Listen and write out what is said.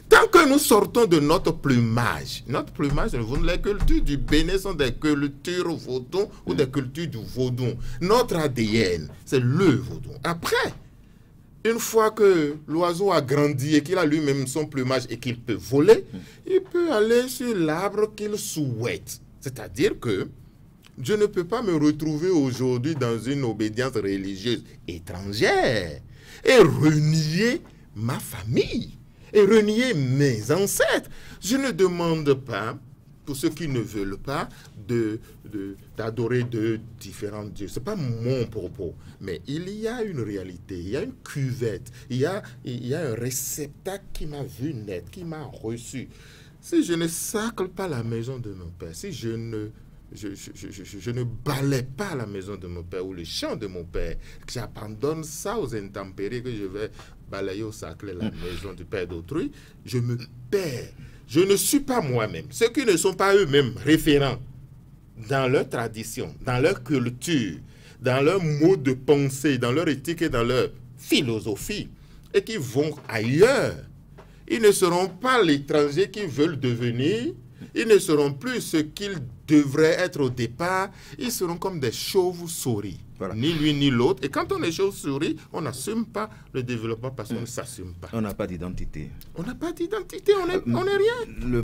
Tant que nous sortons de notre plumage, les cultures du Bénin sont des cultures vaudou ou des cultures du vaudou. Notre ADN, c'est le vaudou. Après, une fois que l'oiseau a grandi et qu'il a lui-même son plumage et qu'il peut voler, il peut aller sur l'arbre qu'il souhaite. C'est-à-dire que je ne peux pas me retrouver aujourd'hui dans une obédience religieuse étrangère et renier ma famille et renier mes ancêtres. Je ne demande pas, pour ceux qui ne veulent pas, d'adorer de différents dieux. Ce n'est pas mon propos. Mais il y a une réalité, il y a une cuvette, il y a un réceptacle qui m'a vu naître, qui m'a reçu. Si je ne sacre pas la maison de mon père, si je ne balaie pas la maison de mon père ou le champ de mon père, que j'abandonne ça aux intempéries, que je vais balayer ou sacrer la maison du père d'autrui, je me perds. Je ne suis pas moi-même. Ceux qui ne sont pas eux-mêmes référents dans leur tradition, dans leur culture, dans leur mode de pensée, dans leur éthique et dans leur philosophie, et qui vont ailleurs, ils ne seront pas l'étranger qu'ils veulent devenir. Ils ne seront plus ce qu'ils devraient être au départ. Ils seront comme des chauves-souris. Voilà. Ni l'un ni l'autre. Et quand on est chauve-souris, on n'assume pas le développement parce qu'on ne s'assume pas. On n'a pas d'identité. On n'a pas d'identité, on n'est rien.